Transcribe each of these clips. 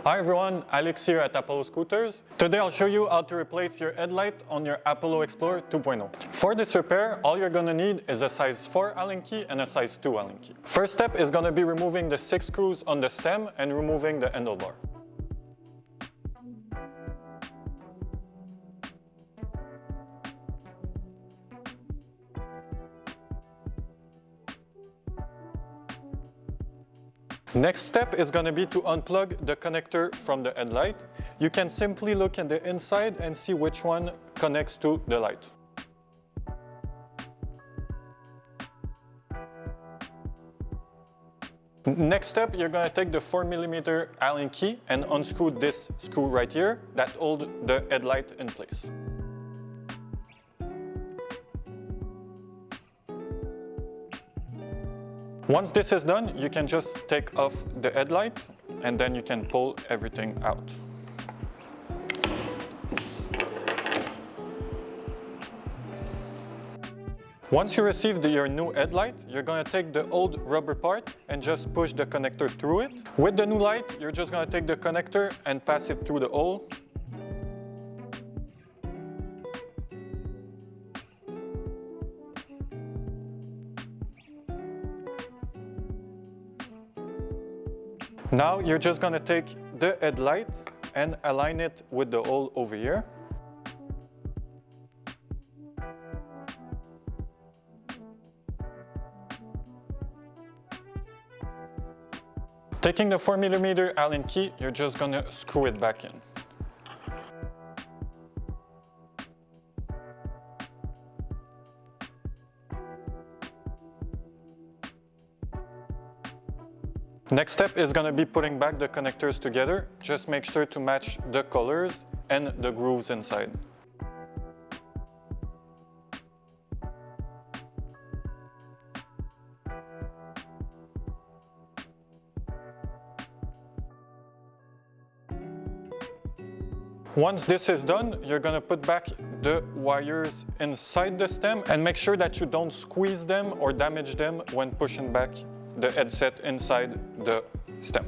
Hi everyone, Alex here at Apollo Scooters. Today I'll show you how to replace your headlight on your Apollo Explorer 2.0. For this repair, all you're going to need is a size 4 Allen key and a size 2 Allen key. First step is going to be removing the 6 screws on the stem and removing the handlebar. Next step is going to be to unplug the connector from the headlight. You can simply look at the inside and see which one connects to the light. Next step, you're going to take the 4mm Allen key and unscrew this screw right here that holds the headlight in place. Once this is done, you can just take off the headlight and then you can pull everything out. Once you receive your new headlight, you're going to take the old rubber part and just push the connector through it. With the new light, you're just going to take the connector and pass it through the hole. Now you're just going to take the headlight and align it with the hole over here. Taking the 4mm Allen key, you're just going to screw it back in. Next step is going to be putting back the connectors together. Just make sure to match the colors and the grooves inside. Once this is done, you're going to put back the wires inside the stem and make sure that you don't squeeze them or damage them when pushing back the headset inside the stem.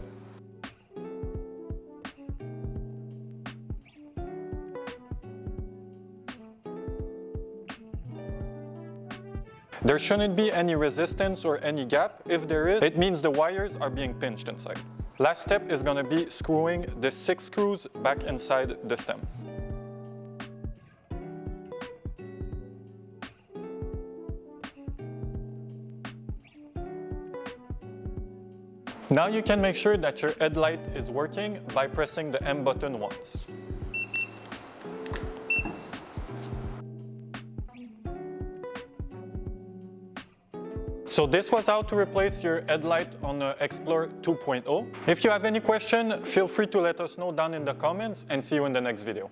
There shouldn't be any resistance or any gap. If there is, it means the wires are being pinched inside. Last step is going to be screwing the 6 screws back inside the stem. Now you can make sure that your headlight is working by pressing the M button once. So this was how to replace your headlight on the Explorer 2.0. If you have any question, feel free to let us know down in the comments and see you in the next video.